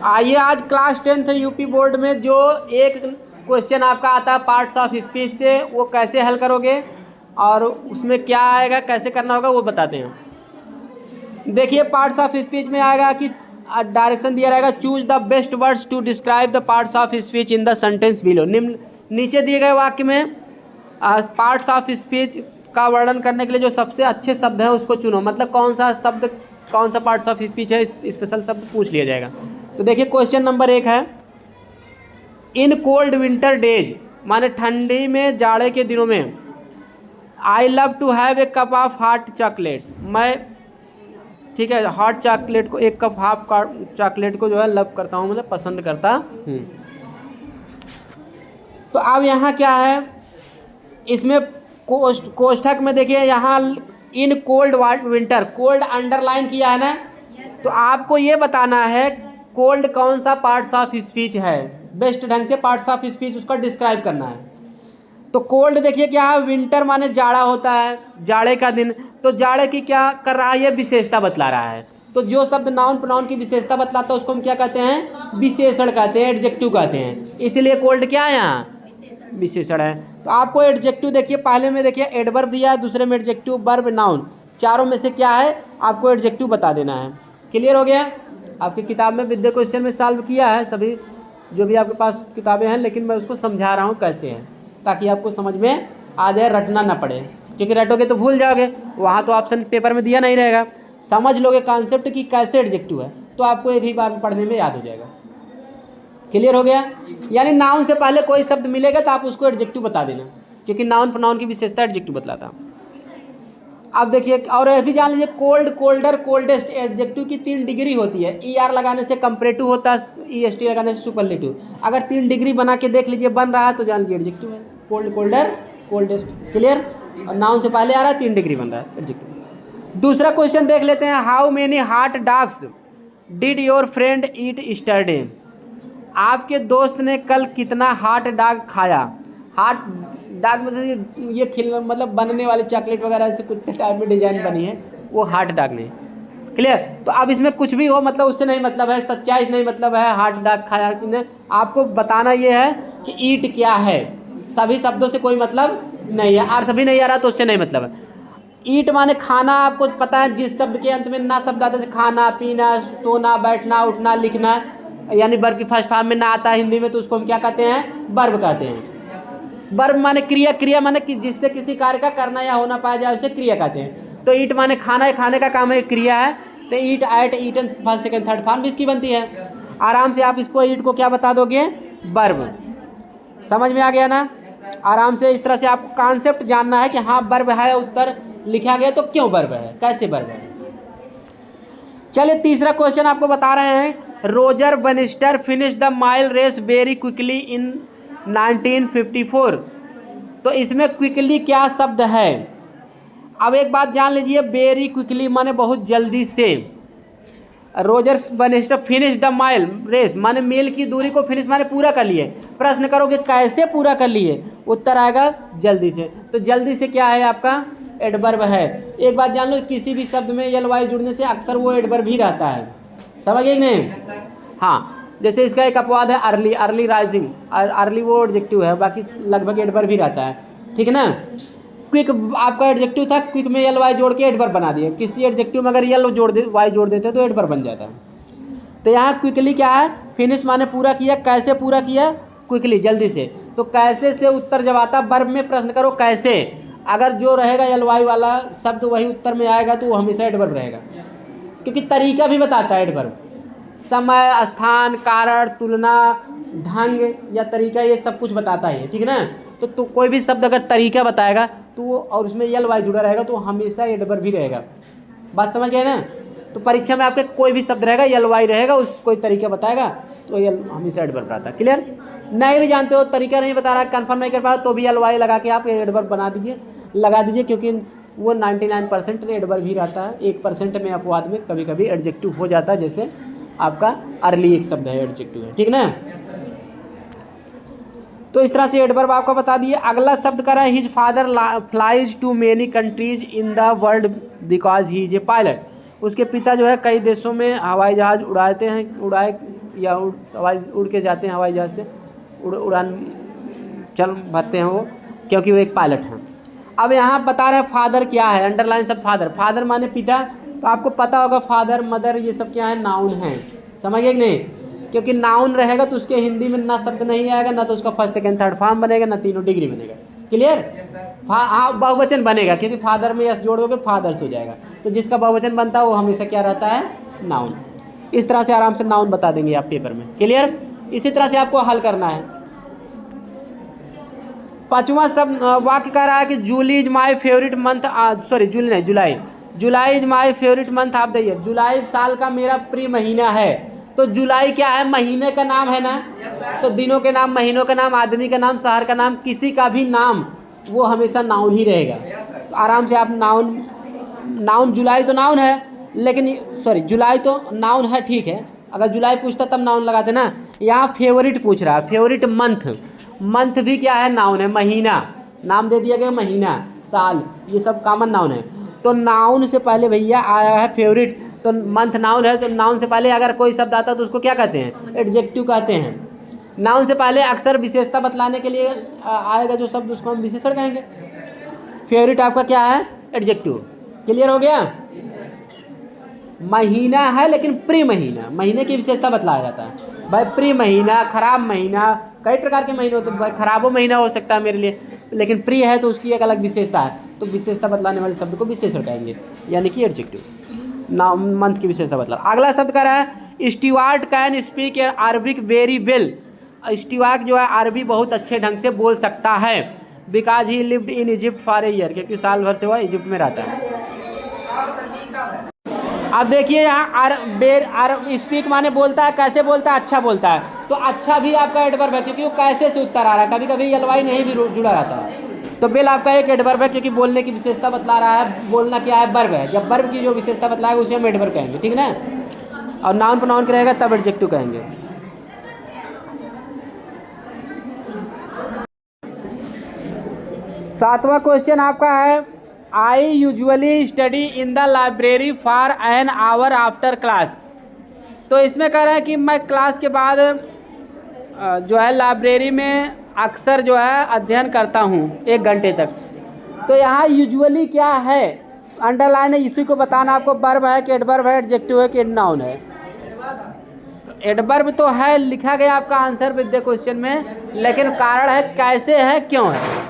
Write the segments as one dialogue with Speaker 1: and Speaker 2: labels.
Speaker 1: आइए आज class 10th UP board में जो एक क्वेश्चन आपका आता है पार्ट्स ऑफ स्पीच से, वो कैसे हल करोगे और उसमें क्या आएगा, कैसे करना होगा वो बताते हैं। देखिए पार्ट्स ऑफ स्पीच में आएगा कि डायरेक्शन दिया रहेगा, choose the best words to describe the parts of speech in the sentence below. निम्न नीचे दिए गए वाक्य में पार्ट्स ऑफ स्पीच का वर्णन करने के लिए जो सबसे अच्छे शब्द है उसको चुनो। मतलब कौन सा शब्द, कौन सा पार्ट्स ऑफ स्पीच है, स्पेशल शब्द पूछ लिया जाएगा। तो देखिए क्वेश्चन नंबर 1 है, इन कोल्ड विंटर डेज माने ठंडी में, जाड़े के दिनों में, I love to have a cup of hot chocolate, मैं ठीक है हॉट चॉकलेट को, एक कप हाफ चॉकलेट को जो है लव करता हूँ, मतलब पसंद करता हूँ। तो अब यहाँ क्या है, इसमें कोष्ठक में देखिए यहाँ in cold winter, cold underline किया है ना। तो आपको ये बताना है कोल्ड कौन सा पार्ट्स ऑफ स्पीच है, बेस्ट ढंग से पार्ट्स ऑफ स्पीच उसका डिस्क्राइब करना है। तो कोल्ड देखिए क्या है, विंटर माने जाड़ा होता है, जाड़े का दिन। तो जाड़े की क्या कर रहा है, ये विशेषता बतला रहा है। तो जो शब्द नाउन प्रोनाउन की विशेषता बतलाता है उसको हम क्या कहते हैं, विशेषण कहते हैं, एडजेक्टिव कहते हैं। इसीलिए कोल्ड क्या है, यहाँ विशेषण है। तो आपको एडजेक्टिव देखिए, पहले में देखिए एडवर्ब दिया है, दूसरे में एडजेक्टिव, वर्ब, नाउन, चारों में से क्या है आपको एडजेक्टिव बता देना है। क्लियर हो गया। आपकी किताब में विद्या क्वेश्चन में सॉल्व किया है सभी जो भी आपके पास किताबें हैं, लेकिन मैं उसको समझा रहा हूँ कैसे है, ताकि आपको समझ में आ जाए, रटना ना पड़े, क्योंकि रटोगे तो भूल जाओगे, वहाँ तो ऑप्शन पेपर में दिया नहीं रहेगा। समझ लोगे कॉन्सेप्ट की कैसे एडजेक्टिव है तो आपको एक ही बार में पढ़ने में याद हो जाएगा। क्लियर हो गया। यानी नाउन से पहले कोई शब्द मिलेगा तो आप उसको एडजेक्टिव बता देना, क्योंकि नाउन प्रोनाउन की विशेषता एडजेक्टिव बतलाता। अब देखिए और यह भी जान लीजिए, कोल्ड, कोल्डर, कोल्डेस्ट, एडजेक्टिव की 3 डिग्री होती है। ER लगाने से कंपैरेटिव होता है, EST लगाने से सुपरलेटिव। अगर 3 डिग्री बना के देख लीजिए बन रहा है तो जान लीजिए एडजेक्टिव है, कोल्ड, कोल्डर, कोल्डेस्ट। क्लियर। और नाउन से पहले आ रहा है 3 डिग्री बन रहा है, एडजेक्टिव। दूसरा क्वेश्चन देख लेते हैं, how many hot dogs did your friend eat yesterday. आपके दोस्त ने कल कितना हॉट डॉग खाया। हॉट डॉग मतलब ये खिल मतलब बनने वाली चॉकलेट वगैरह से कुछ टाइप में डिजाइन बनी है, वो हॉट डॉग नहीं। क्लियर। तो अब इसमें कुछ भी हो मतलब उससे नहीं मतलब है, सच्चाई से नहीं मतलब है, हॉट डॉग खाया कि नहीं। आपको बताना ये है कि ईट क्या है, सभी शब्दों से कोई मतलब नहीं है, अर्थ भी नहीं आ रहा तो उससे नहीं मतलब है। ईट माने खाना, आपको पता है जिस शब्द के अंत में ना शब्द आता है, खाना, पीना, सोना, बैठना, उठना, लिखना, यानी वर्ब की फर्स्ट फॉर्म में ना आता है हिंदी में तो उसको हम क्या कहते हैं, वर्ब कहते हैं। वर्ब माने क्रिया, क्रिया माने कि जिससे किसी कार्य का करना या होना पाया जाए उसे क्रिया कहते हैं। तो ईट माने खाना है, खाने का काम है, क्रिया है। तो eat, ate, eaten, first second third form भी इसकी बनती है। आराम से आप इसको ईट को क्या बता दोगे, वर्ब। समझ में आ गया ना। आराम से इस तरह से आपको कॉन्सेप्ट जानना है कि हाँ वर्ब है, उत्तर लिखा गया तो क्यों वर्ब है, कैसे वर्ब है। चलिए तीसरा क्वेश्चन आपको बता रहे हैं, Roger Bannister finish the mile race very quickly in 1954। तो इसमें क्विकली क्या शब्द है। अब एक बात जान लीजिए, वेरी क्विकली माने बहुत जल्दी से, Roger Bannister finish the mile race माने मील की दूरी को फिनिश माने पूरा कर लिए। प्रश्न करोगे कैसे पूरा कर लिए, उत्तर आएगा जल्दी से। तो जल्दी से क्या है आपका, एडवर्ब है। एक बात जान लो, किसी भी शब्द में यल वाई जुड़ने से अक्सर वो एडवर्ब ही रहता है, समझ गए नहीं। हाँ जैसे इसका एक अपवाद है अर्ली, अर्ली राइजिंग, अर्ली वो एडजेक्टिव है, बाकी लगभग एडवर्ब भी रहता है, ठीक है ना। क्विक आपका एडजेक्टिव था, क्विक में यल वाई जोड़ के एडवर्ब बना दिए। किसी एडजेक्टिव में अगर यल जोड़ दे, वाई जोड़ देते तो एडवर्ब बन जाता है। तो यहाँ क्विकली क्या है, फिनिश माने पूरा किया, कैसे पूरा किया, क्विकली जल्दी से। तो कैसे से उत्तर जब आता, वर्ब में प्रश्न करो कैसे, अगर जो रहेगा यल वाई वाला शब्द वही उत्तर में आएगा तो वो हमेशा एडवर्ब रहेगा, क्योंकि तरीका भी बताता है एडवर्ब, समय, स्थान, कारण, तुलना, ढंग या तरीका, ये सब कुछ बताता है, ठीक है ना। तो कोई भी शब्द अगर तरीका बताएगा तो वो और उसमें यल वाई जुड़ा रहेगा तो हमेशा एडवर्ब भी रहेगा। बात समझ गए ना। तो परीक्षा में आपके कोई भी शब्द रहेगा यल वाई रहेगा, उस कोई तरीका बताएगा तो यल हमेशा एडवर्ब रहता है। क्लियर। नहीं भी जानते हो, तरीका नहीं बता रहा, कन्फर्म नहीं कर पा रहा, तो भी यल वाई लगा के आप एडवर्ब बना दीजिए, लगा दीजिए, क्योंकि वो 99% एडवर्ब ही रहता है। 1% में अपवाद में कभी कभी एडजेक्टिव हो जाता है, जैसे आपका अर्ली एक शब्द है, एडजेक्टिव है, ठीक ना। तो इस तरह से एडवर्ब आपको बता दिए। अगला शब्द कर रहा है, his father flies to many countries in the world because he is a pilot. उसके पिता जो है कई देशों में हवाई जहाज़ उड़ाते हैं, या उड़ के जाते हैं हवाई जहाज़ से, उड़ान चल भरते हैं वो, क्योंकि वो एक पायलट हैं। अब यहाँ बता रहे हैं फादर क्या है, अंडरलाइन सब फादर, फादर माने पिता। तो आपको पता होगा फादर मदर ये सब क्या है, नाउन है, समझ गए कि नहीं? क्योंकि नाउन रहेगा तो उसके हिंदी में ना शब्द नहीं आएगा, ना तो उसका फर्स्ट सेकंड थर्ड फॉर्म बनेगा, ना तीनों डिग्री बनेगा। क्लियर? हाँ, बहुवचन बनेगा, क्योंकि फादर में यस जोड़ दोगे फादर्स हो जाएगा। तो जिसका बहुवचन बनता है वो हमेशा क्या रहता है, नाउन। इस तरह से आराम से नाउन बता देंगे आप पेपर में। क्लियर? इसी तरह से आपको हल करना है। पांचवा सब वाक्य कह रहा है कि Julie is my favourite month, sorry Julie नहीं, जुलाई, July is my favourite month of the year. जुलाई साल का मेरा प्रिय महीना है। तो जुलाई क्या है, महीने का नाम है ना। तो दिनों के नाम, महीनों का नाम, आदमी का नाम, शहर का नाम, किसी का भी नाम वो हमेशा नाउन ही रहेगा। तो आराम से आप नाउन जुलाई तो नाउन है, लेकिन सॉरी जुलाई तो नाउन है, ठीक है। अगर जुलाई पूछता तब नाउन लगाते ना। यहाँ फेवरेट पूछ रहा है, फेवरेट मंथ, मंथ भी क्या है, नाउन है। महीना नाम दे दिया गया, महीना, साल, ये सब कॉमन नाउन है। तो नाउन से पहले भैया आया है फेवरेट, तो मंथ नाउन है, तो नाउन से पहले अगर कोई शब्द आता है तो उसको क्या कहते हैं, एडजेक्टिव कहते हैं। नाउन से पहले अक्सर विशेषता बतलाने के लिए आएगा जो शब्द, उसको हम विशेषण कहेंगे। फेवरेट आपका क्या है, एडजेक्टिव। क्लियर हो गया? महीना है लेकिन प्रिय महीना, महीने की विशेषता बतलाया जाता है। भाई प्रिय महीना, खराब महीना, कई प्रकार के महीने होते हैं। भाई खराबो महीना हो सकता है मेरे लिए, लेकिन प्रिय है तो उसकी एक अलग विशेषता है। तो विशेषता बतलाने वाले शब्द को विशेषण कहेंगे, यानी कि एडजेक्टिव। नाउन मंथ की विशेषता बतला। अगला शब्द कह रहा है Stewart can speak Arabic very well. Stewart जो है अरबी बहुत अच्छे ढंग से बोल सकता है। Because he lived in Egypt for a year, क्योंकि साल भर से वह इजिप्ट में रहता है। अब देखिए यहाँ स्पीक माने बोलता है, कैसे बोलता है, अच्छा बोलता है। तो अच्छा भी आपका एडवर्ब है, क्योंकि वो कैसे से उत्तर आ रहा है। कभी कभी एलवाई नहीं भी जुड़ा रहता है। तो बेल आपका एक एडवर्ब है, क्योंकि बोलने की विशेषता बतला रहा है। बोलना क्या है, वर्ब है। जब वर्ब की जो विशेषता बतलाएगा उसे हम एडवर्ब कहेंगे, ठीक ना। और नाउन प्रोनाउन के रहेगा तब एडजेक्टिव कहेंगे। सातवां क्वेश्चन आपका है I usually study in the library for an hour after class. तो इसमें कह रहा है कि मैं क्लास के बाद जो है लाइब्रेरी में अक्सर जो है अध्ययन करता हूँ 1 घंटे तक। तो यहाँ यूजुअली क्या है, अंडरलाइन है, इसी को बताना आपको। वर्ब है कि एडवर्ब है, एडजेक्टिव है कि नाउन है। एडवर्ब तो है, लिखा गया आपका आंसर विद द क्वेश्चन में, लेकिन कारण है कैसे है, क्यों है,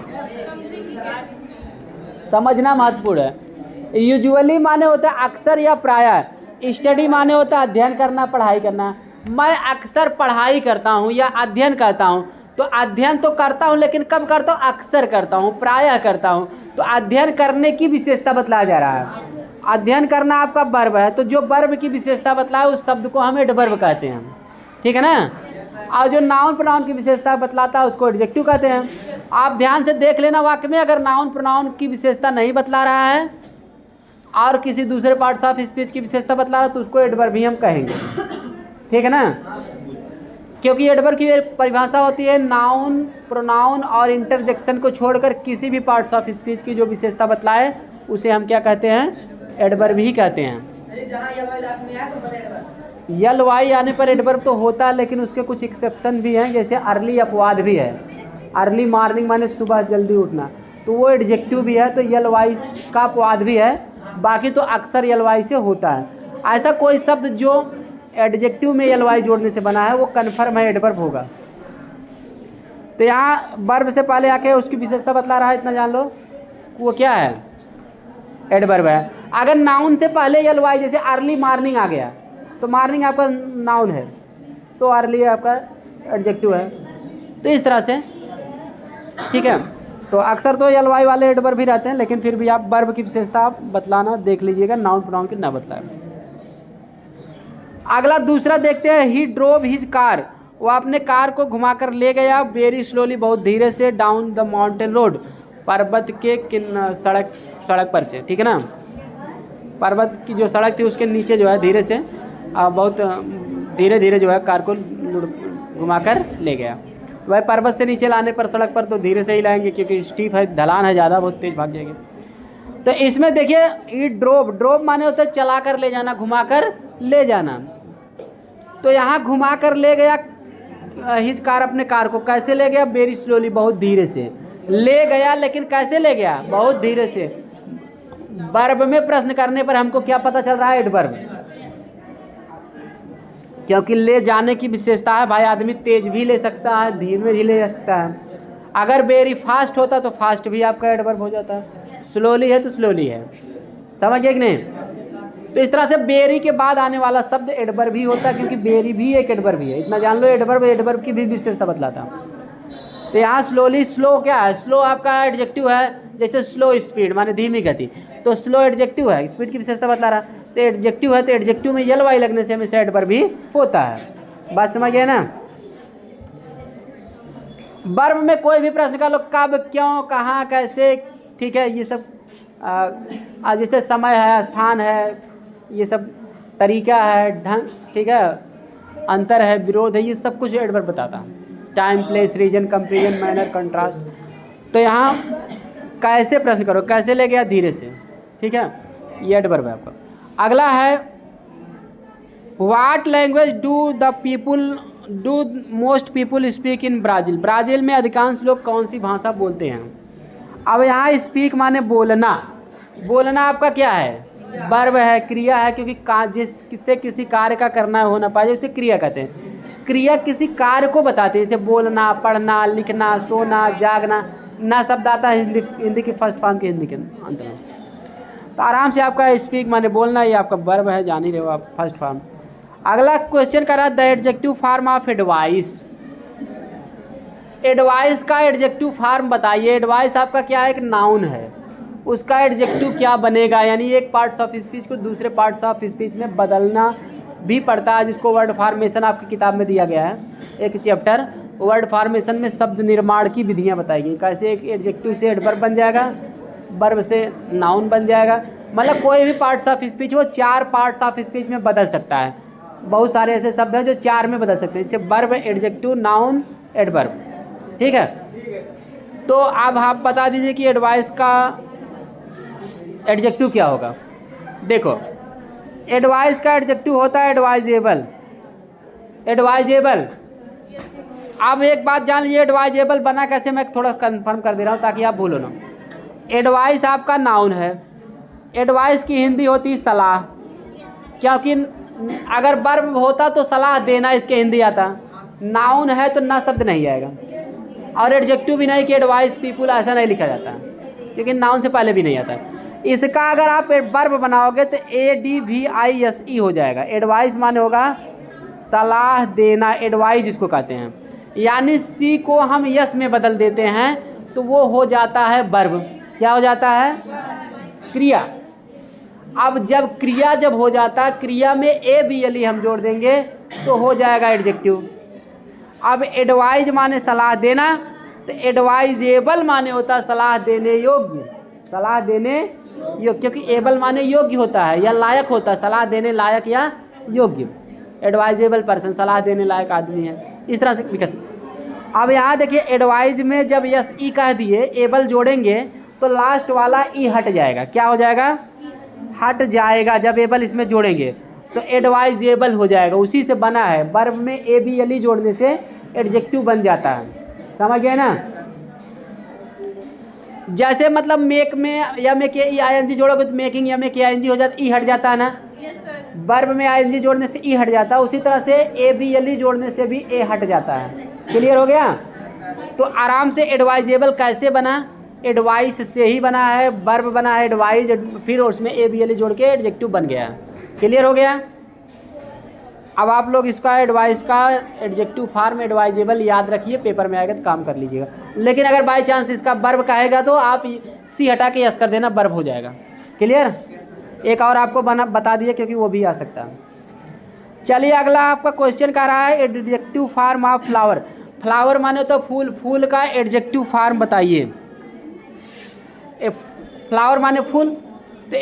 Speaker 1: समझना महत्वपूर्ण है। यूजुअली माने होता है अक्सर या प्रायः। स्टडी माने होता है अध्ययन करना, पढ़ाई करना। मैं अक्सर पढ़ाई करता हूँ या अध्ययन करता हूँ। तो अध्ययन तो करता हूँ, लेकिन कब करता हूँ, अक्सर करता हूँ, प्रायः करता हूँ। तो अध्ययन करने की विशेषता बतलाया जा रहा है। अध्ययन करना आपका वर्ब है, तो जो वर्ब की विशेषता बतलाए उस शब्द को हम एडवर्ब कहते हैं, ठीक है ना। और जो नाउन प्रोनाउन की विशेषता बतलाता है उसको एडजेक्टिव कहते हैं। आप ध्यान से देख लेना वाक्य में, अगर नाउन प्रोनाउन की विशेषता नहीं बतला रहा है और किसी दूसरे पार्ट्स ऑफ स्पीच की विशेषता बतला रहा है तो उसको एडवर्ब ही हम कहेंगे, ठीक है ना। क्योंकि एडवर्ब की परिभाषा होती है नाउन प्रोनाउन और इंटरजेक्शन को छोड़कर किसी भी पार्ट्स ऑफ स्पीच की जो विशेषता बतलाए उसे हम क्या कहते हैं, एडवर्ब ही कहते हैं। यल वाई आने पर एडवर्ब तो होता है, लेकिन उसके कुछ एक्सेप्शन भी हैं, जैसे अर्ली अपवाद भी है। अर्ली मॉर्निंग माने सुबह जल्दी उठना, तो वो एडजेक्टिव भी है, तो यल वाई का अपवाद भी है। बाकी तो अक्सर यल वाई से होता है। ऐसा कोई शब्द जो एडजेक्टिव में यल वाई जोड़ने से बना है वो कन्फर्म है, एडवर्ब होगा। तो यहाँ वर्ब से पहले आके उसकी विशेषता बतला रहा है, इतना जान लो, वो क्या है, एडवर्ब है। अगर नाउन से पहले यल वाई, जैसे अर्ली मॉर्निंग आ गया तो मॉर्निंग आपका नाउन है, तो अर्ली आपका एडजेक्टिव है। तो इस तरह से, ठीक है। तो अक्सर तो यल वाई वाले एडवर्ब भी रहते हैं, लेकिन फिर भी आप वर्ब की विशेषता आप बतलाना देख लीजिएगा, नाउन प्रोनाउन की ना बतलाए। अगला दूसरा देखते हैं, ही ड्रोव हिज कार। वो अपने कार को घुमाकर ले गया वेरी स्लोली, बहुत धीरे से, डाउन द माउंटेन रोड, पर्वत के सड़क पर से, ठीक है ना। पर्वत की जो सड़क थी उसके नीचे जो है धीरे से, बहुत धीरे धीरे जो है कार को घुमाकर ले गया। तो भाई पर्वत से नीचे लाने पर सड़क पर तो धीरे से ही लाएंगे, क्योंकि स्टीप है, ढलान है ज़्यादा, बहुत तेज भाग जाएंगे। तो इसमें देखिए, ई ड्रोव, ड्रोव माने होता है चला कर ले जाना, घुमा कर ले जाना। तो यहाँ घुमा कर ले गया हिज कार, अपने कार को कैसे ले गया? वेरी स्लोली, बहुत धीरे से ले गया। लेकिन कैसे ले गया? बहुत धीरे से। वर्ब में प्रश्न करने पर हमको क्या पता चल रहा है? एडवर्ब, क्योंकि ले जाने की विशेषता है भाई, आदमी तेज भी ले सकता है, धीमे भी ले जा सकता है। अगर वेरी फास्ट होता तो फास्ट भी आपका एडवर्ब हो जाता, स्लोली है तो स्लोली है। समझ गए कि नहीं? तो इस तरह से बेरी के बाद आने वाला शब्द एडवर्ब भी होता है, क्योंकि बेरी भी एक एडवर्ब भी है। इतना जान लो, एडवर्ब की भी विशेषता बतलाता। तो यहाँ स्लोली, स्लो क्या है? स्लो आपका एडजेक्टिव है, जैसे स्लो स्पीड माने धीमी गति, तो स्लो एडजेक्टिव है, स्पीड की विशेषता बतला रहा। तो एडजेक्टिव है, तो एडजेक्टिव में यल वाई लगने से हमेशा एडवर्ब भी होता है। बात समझ गए ना? वर्ब में कोई भी प्रश्न कर लो, कब, क्यों, कहाँ, कैसे, ठीक है, ये सब जैसे समय है, स्थान है, ये सब तरीका है, ढंग, ठीक है, अंतर है, विरोध है, ये सब कुछ एडवर्ब बताता है। Time, place, reason, comparison, manner, contrast. तो यहाँ कैसे प्रश्न करो, कैसे ले गया? धीरे से, ठीक है, ये एडवर्ब है आपका। अगला है what language do most people speak in Brazil. Brazil में अधिकांश लोग कौन सी भाषा बोलते हैं? अब यहाँ स्पीक माने बोलना। बोलना आपका क्या है? वर्ब है, क्रिया है, क्योंकि जिससे किसी कार्य का करना होना पाए उसे क्रिया कहते हैं। क्रिया किसी कार्य को बताते हैं, जैसे बोलना, पढ़ना, लिखना, सोना, जागना। ना शब्द आता है हिंदी की फर्स्ट फॉर्म के हिंदी के अंत में। तो आराम से आपका स्पीक माने बोलना, ये आपका वर्ब है, जान ही रहे हो आप, फर्स्ट फॉर्म। अगला क्वेश्चन कर रहा है the adjective form of advice. Advice का एडजेक्टिव फॉर्म बताइए। एडवाइस आपका क्या है? एक नाउन है, उसका एडजेक्टिव क्या बनेगा? यानी एक पार्ट्स ऑफ स्पीच को दूसरे पार्ट्स ऑफ स्पीच में बदलना भी पड़ता है, जिसको वर्ड फॉर्मेशन आपकी किताब में दिया गया है, एक चैप्टर। वर्ड फॉर्मेशन में शब्द निर्माण की विधियाँ बताई गई, कैसे एक एडजेक्टिव से एडवर्ब बन जाएगा, वर्ब से नाउन बन जाएगा। मतलब कोई भी पार्ट्स ऑफ स्पीच वो 4 पार्ट्स ऑफ स्पीच में बदल सकता है। बहुत सारे ऐसे शब्द हैं जो 4 में बदल सकते हैं, जैसे वर्ब, एडजेक्टिव, नाउन, एडवर्ब, ठीक है। तो अब आप बता दीजिए कि एडवाइस का एडजेक्टिव क्या होगा। देखो, एडवाइस का एडजेक्टिव होता है एडवाइजेबल। एडवाइजेबल। अब एक बात जान लीजिए, एडवाइजेबल बना कैसे, मैं थोड़ा कंफर्म कर दे रहा हूँ ताकि आप भूलो ना। एडवाइस आपका नाउन है, एडवाइस की हिंदी होती सलाह, क्योंकि अगर वर्ब होता तो सलाह देना इसके हिंदी आता। नाउन है तो ना शब्द नहीं आएगा, और एडजेक्टिव भी नहीं कि एडवाइस पीपुल, ऐसा नहीं लिखा जाता क्योंकि नाउन से पहले भी नहीं आता। इसका अगर आप वर्ब बनाओगे तो ADVISE हो जाएगा। एडवाइस माने होगा सलाह देना, एडवाइस जिसको कहते हैं। यानी सी को हम यस में बदल देते हैं तो वो हो जाता है वर्ब। क्या हो जाता है? क्रिया। अब जब क्रिया जब हो जाता है, क्रिया में ABLE हम जोड़ देंगे तो हो जाएगा एडजेक्टिव। अब एडवाइज माने सलाह देना, तो एडवाइजेबल माने होता है सलाह देने योग्य। सलाह देने योग्य, क्योंकि एबल माने योग्य होता है या लायक होता है, सलाह देने लायक या योग्य। एडवाइजेबल पर्सन, सलाह देने लायक आदमी है, इस तरह से विकसित। अब यहाँ देखिए, एडवाइज में जब यस ई कह दिए, एबल जोड़ेंगे तो लास्ट वाला ई हट जाएगा। क्या हो जाएगा? हट जाएगा। जब एबल इसमें जोड़ेंगे तो एडवाइजेबल हो जाएगा, उसी से बना है। वर्ब में ABLE जोड़ने से एडजेक्टिव बन जाता है। समझ गए ना? जैसे मतलब मेक में या में के ING जोड़ोगे तो मेकिंग या में के ING हो जाता, ई हट जाता है ना। वर्ब में ING जोड़ने से ई हट जाता है, उसी तरह से ABLE जोड़ने से भी ए हट जाता है। क्लियर हो गया? तो आराम से एडवाइजेबल कैसे बना? एडवाइस से ही बना है, वर्ब बना है एडवाइज, फिर उसमें ABLE जोड़ के एडजेक्टिव बन गया। क्लियर हो गया? अब आप लोग इसका एडवाइस का एडजेक्टिव फॉर्म एडवाइजेबल याद रखिए, पेपर में आएगा तो काम कर लीजिएगा। लेकिन अगर बाय चांस इसका वर्ब कहेगा तो आप सी हटा के यस कर देना, वर्ब हो जाएगा। क्लियर? एक और आपको बता दिए क्योंकि वो भी आ सकता है। चलिए अगला आपका क्वेश्चन कर रहा है adjective form of flower. Flower माने तो फूल, फूल का एडजेक्टिव फॉर्म बताइए। फ्लावर माने फूल, तो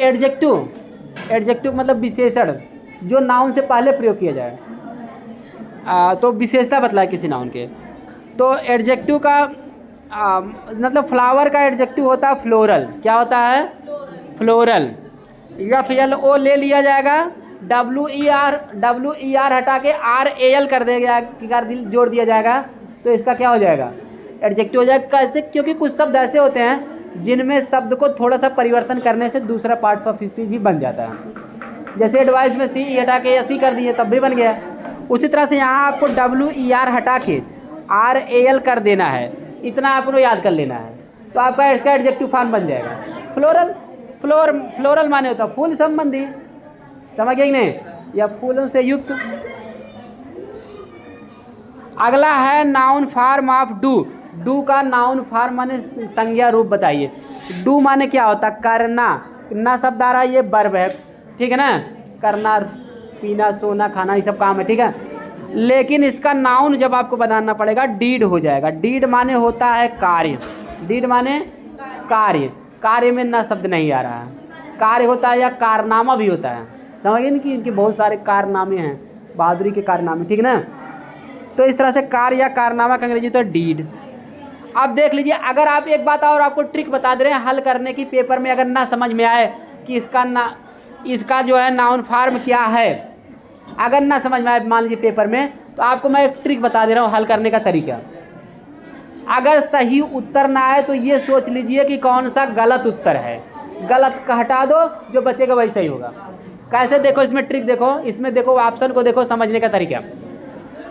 Speaker 1: एडजेक्टिव मतलब विशेषण जो नाउन से पहले प्रयोग किया जाए। तो विशेषता बतलाए किसी नाउन के। तो एडजेक्टिव का मतलब फ्लावर का एडजेक्टिव होता है फ्लोरल। क्या होता है? फ्लोरल। या फिर ओ ले लिया जाएगा WER हटा के RAL जोड़ दिया जाएगा तो इसका क्या हो जाएगा, एडजेक्टिव हो जाएगा। कैसे? क्योंकि कुछ शब्द ऐसे होते हैं जिनमें शब्द को थोड़ा सा परिवर्तन करने से दूसरा पार्ट्स ऑफ स्पीच भी बन जाता है। जैसे एडवाइस में CE हटा के SE कर दिए तब भी बन गया। उसी तरह से यहाँ आपको WER हटा के RAL कर देना है, इतना आपको याद कर लेना है तो आपका इसका एडजेक्टिव फॉर्म बन जाएगा। फ्लोरल माने होता फूल संबंधी, समझ गए नहीं, या फूलों से युक्त। अगला है नाउन फॉर्म ऑफ डू का नाउन फॉर्म माने संज्ञा रूप बताइए। डू माने क्या होता, करना, ना शब्द आ रहा है, ये वर्ब है, ठीक है ना, करना, पीना, सोना, खाना, ये सब काम है, ठीक है। लेकिन इसका नाउन जब आपको बनाना पड़ेगा डीड हो जाएगा। डीड माने होता है कार्य, डीड माने कार्य, कार्य में ना शब्द नहीं आ रहा है, कार्य होता है या कारनामा भी होता है, समझिए ना कि इनके बहुत सारे कारनामे हैं, बहादुरी के कारनामे, ठीक ना। तो इस तरह से कार्य या कारनामा का अंग्रेजी तो डीड। अब देख लीजिए, अगर आप एक बात और आपको ट्रिक बता दे रहे हैं हल करने की, पेपर में अगर ना समझ में आए कि इसका जो है नाउन फॉर्म क्या है, अगर ना समझ में आए मान लीजिए पेपर में, तो आपको मैं एक ट्रिक बता दे रहा हूँ हल करने का तरीका। अगर सही उत्तर ना आए तो ये सोच लीजिए कि कौन सा गलत उत्तर है, गलत का हटा दो, जो बचेगा वही सही होगा। कैसे? देखो इसमें ट्रिक देखो, इसमें देखो ऑप्शन को देखो, समझने का तरीका।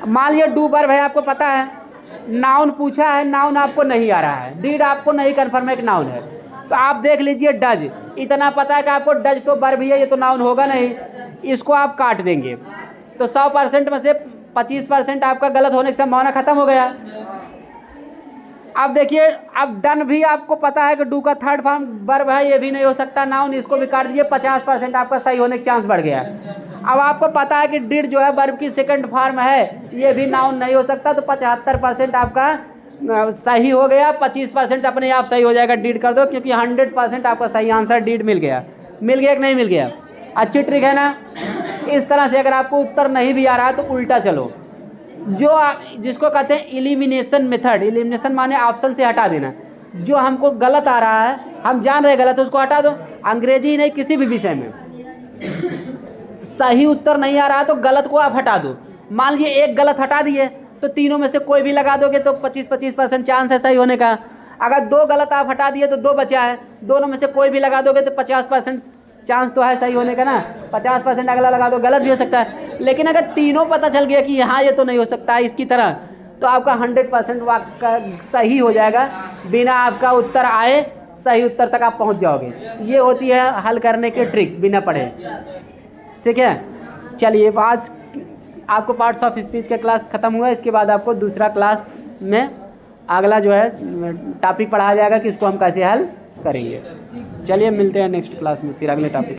Speaker 1: मान लीजिए डू वर्ब है, आपको पता है, नाउन पूछा है, नाउन आपको नहीं आ रहा है, डीड आपको नहीं कन्फर्म है कि नाउन है, तो आप देख लीजिए डज, इतना पता है कि आपको डज तो वर्ब ही है, ये तो नाउन होगा नहीं, इसको आप काट देंगे तो 100% में से 25% आपका गलत होने की संभावना खत्म हो गया। अब देखिए, अब डन भी आपको पता है कि डू का थर्ड फॉर्म वर्ब है, ये भी नहीं हो सकता नाउन, इसको भी काट दीजिए, 50% आपका सही होने का चांस बढ़ गया। अब आपको पता है कि डिड जो है वर्ब की सेकंड फॉर्म है, ये भी नाउन नहीं हो सकता, तो 75% आपका सही हो गया, 25% अपने आप सही हो जाएगा, डिड कर दो, क्योंकि 100% आपका सही आंसर डिड मिल गया। मिल गया कि नहीं मिल गया? अच्छी ट्रिक है ना। इस तरह से अगर आपको उत्तर नहीं भी आ रहा है तो उल्टा चलो, जिसको कहते हैं एलिमिनेशन मेथड। एलिमिनेशन माने ऑप्शन से हटा देना, जो हमको गलत आ रहा है, हम जान रहे गलत है, उसको हटा दो। अंग्रेजी ही नहीं, किसी भी विषय में सही उत्तर नहीं आ रहा है तो गलत को आप हटा दो। मान लीजिए एक गलत हटा दिए तो तीनों में से कोई भी लगा दोगे तो 25% चांस है सही होने का। अगर दो गलत आप हटा दिए तो दो बचा है, दोनों में से कोई भी लगा दोगे तो 50% चांस तो है सही होने का ना। 50% अगला लगा दो, गलत भी हो सकता है। लेकिन अगर तीनों पता चल गया कि हाँ ये तो नहीं हो सकता है इसकी तरह, तो आपका 100% वाक्य सही हो जाएगा, बिना आपका उत्तर आए सही उत्तर तक आप पहुंच जाओगे। ये होती है हल करने की ट्रिक बिना पढ़े, ठीक है। चलिए, आज आपको पार्ट्स ऑफ स्पीच का क्लास ख़त्म हुआ। इसके बाद आपको दूसरा क्लास में अगला जो है टॉपिक पढ़ाया जाएगा कि उसको हम कैसे हल करेंगे। चलिए मिलते हैं नेक्स्ट क्लास में फिर अगले टॉपिक।